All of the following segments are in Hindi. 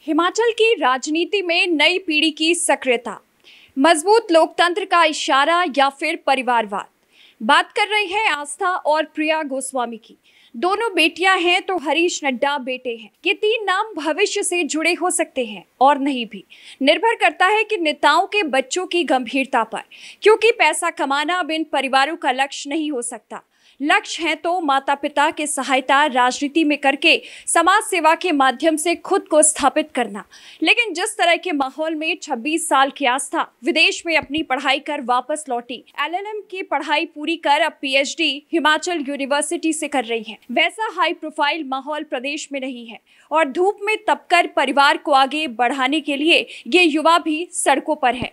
हिमाचल की राजनीति में नई पीढ़ी की सक्रियता, मजबूत लोकतंत्र का इशारा या फिर परिवारवाद। बात कर रही है आस्था और प्रिया गोस्वामी की। दोनों बेटियां हैं तो हरीश नड्डा बेटे हैं। ये तीन नाम भविष्य से जुड़े हो सकते हैं और नहीं भी। निर्भर करता है कि नेताओं के बच्चों की गंभीरता पर, क्योंकि पैसा कमाना अब इन परिवारों का लक्ष्य नहीं हो सकता। लक्ष्य है तो माता पिता के सहायता राजनीति में करके समाज सेवा के माध्यम से खुद को स्थापित करना। लेकिन जिस तरह के माहौल में 26 साल की आस्था विदेश में अपनी पढ़ाई कर वापस लौटी, LLM की पढ़ाई पूरी कर अब PhD हिमाचल यूनिवर्सिटी से कर रही हैं, वैसा हाई प्रोफाइल माहौल प्रदेश में नहीं है और धूप में तपकर परिवार को आगे बढ़ाने के लिए ये युवा भी सड़कों पर है।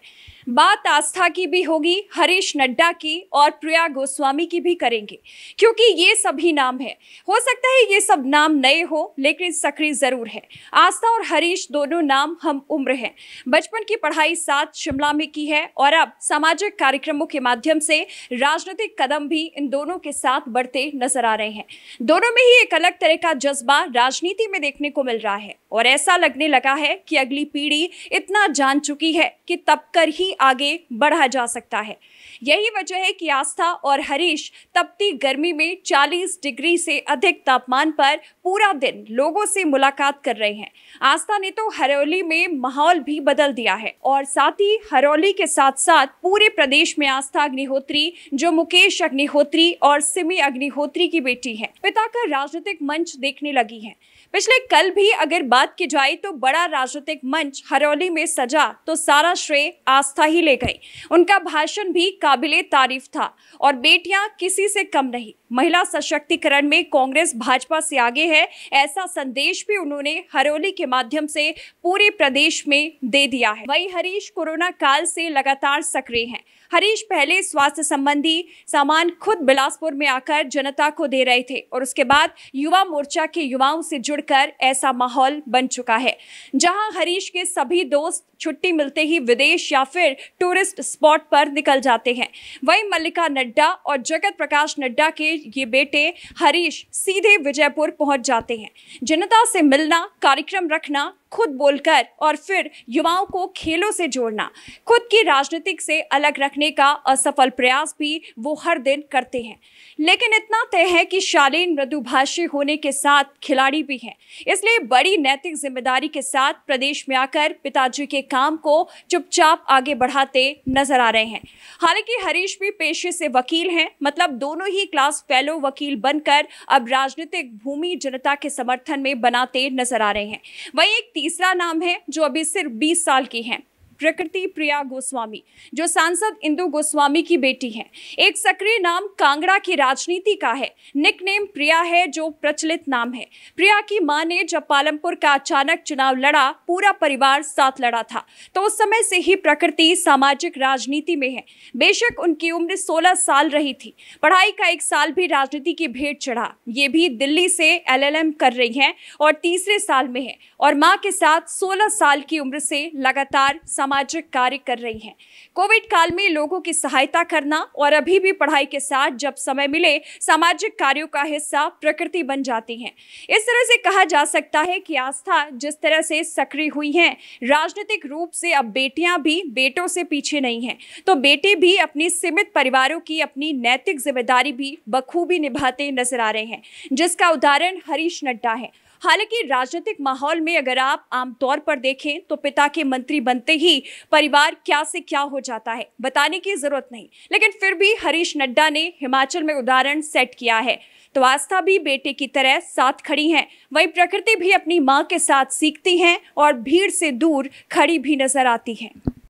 बात आस्था की भी होगी, हरीश नड्डा की और प्रिया गोस्वामी की भी करेंगे, क्योंकि ये सभी नाम है। हो सकता है ये सब नाम नए हो, लेकिन सक्रिय जरूर है। आस्था और हरीश दोनों नाम हम उम्र हैं। बचपन की पढ़ाई साथ शिमला में की है और अब सामाजिक कार्यक्रमों के माध्यम से राजनीतिक कदम भी इन दोनों के साथ बढ़ते नजर आ रहे हैं। दोनों में ही एक अलग तरह का जज्बा राजनीति में देखने को मिल रहा है और ऐसा लगने लगा है कि अगली पीढ़ी इतना जान चुकी है कि तब कर ही आगे बढ़ा जा सकता है। यही वजह है कि आस्था और हरीश तपती गर्मी में 40 डिग्री से अधिक तापमान पर पूरा दिन लोगों से मुलाकात कर रहे हैं। आस्था ने तो हरोली में माहौल भी बदल दिया है और साथ ही हरोली के साथ साथ पूरे प्रदेश में आस्था अग्निहोत्री, जो मुकेश अग्निहोत्री और सिमी अग्निहोत्री की बेटी है, पिता का राजनीतिक मंच देखने लगी है। पिछले कल भी अगर बात की जाए तो बड़ा राजनीतिक मंच हरोली में सजा तो सारा श्रेय आस्था ही ले गई। उनका भाषण भी काबिले तारीफ था और बेटियां किसी से कम नहीं। महिला सशक्तिकरण में कांग्रेस भाजपा से आगे है, ऐसा संदेश भी उन्होंने हरोली के माध्यम से पूरे प्रदेश में दे दिया है। वहीं हरीश कोरोना काल से लगातार सक्रिय हैं। हरीश पहले स्वास्थ्य संबंधी सामान खुद बिलासपुर में आकर जनता को दे रहे थे और उसके बाद युवा मोर्चा के युवाओं से जुड़कर ऐसा माहौल बन चुका है, जहां हरीश के सभी दोस्त छुट्टी मिलते ही विदेश या फिर टूरिस्ट स्पॉट पर निकल जाते हैं। वहीं मल्लिका नड्डा और जगत प्रकाश नड्डा के ये बेटे हरीश सीधे विजयपुर पहुंच जाते हैं। जनता से मिलना, कार्यक्रम रखना, खुद बोलकर और फिर युवाओं को खेलों से जोड़ना, खुद की राजनीतिक से अलग रखने का असफल प्रयास भी वो हर दिन करते हैं। लेकिन इतना तय है कि शालीन मृदुभाषी होने के साथ खिलाड़ी भी हैं, इसलिए बड़ी नैतिक जिम्मेदारी के साथ प्रदेश में आकर पिताजी के काम को चुपचाप आगे बढ़ाते नजर आ रहे हैं। हालांकि हरीश भी पेशे से वकील हैं, मतलब दोनों ही क्लास फेलो वकील बनकर अब राजनीतिक भूमि जनता के समर्थन में बनाते नजर आ रहे हैं। वहीं एक तीसरा नाम है जो अभी सिर्फ 20 साल की हैं, प्रकृति प्रिया गोस्वामी, जो सांसद इंदु गोस्वामी की बेटी हैं। एक सक्रिय नाम कांगड़ा की राजनीति का है। निकनेम प्रिया है, जो प्रचलित नाम है। प्रिया की मां ने जब पालमपुर का अचानक चुनाव लड़ा, पूरा परिवार साथ लड़ा था, तो उस समय से ही प्रकृति सामाजिक राजनीति में है। बेशक उनकी उम्र 16 साल रही थी, पढ़ाई का 1 साल भी राजनीति की भेंट चढ़ा। ये भी दिल्ली से LLM कर रही हैं और तीसरे साल में है और मां के साथ 16 साल की उम्र से लगातार सामाजिक कार्य कर रही हैं। कोविड काल में लोगों की सहायता करना और अभी भी पढ़ाई के साथ जब समय मिले सामाजिक कार्यों का हिस्सा प्रकृति बन जाती हैं। इस तरह से कहा जा सकता है कि आस्था जिस तरह से सक्रिय हुई हैं राजनीतिक रूप से, अब बेटियां भी बेटों से पीछे नहीं हैं, तो बेटे भी अपनी सीमित परिवारों की अपनी नैतिक जिम्मेदारी भी बखूबी निभाते नजर आ रहे हैं, जिसका उदाहरण हरीश नड्डा है। हालांकि राजनीतिक माहौल में अगर आप आमतौर पर देखें तो पिता के मंत्री बनते ही परिवार क्या से क्या हो जाता है, बताने की जरूरत नहीं, लेकिन फिर भी हरीश नड्डा ने हिमाचल में उदाहरण सेट किया है। तो आस्था भी बेटे की तरह साथ खड़ी हैं, वहीं प्रकृति भी अपनी मां के साथ सीखती हैं और भीड़ से दूर खड़ी भी नजर आती हैं।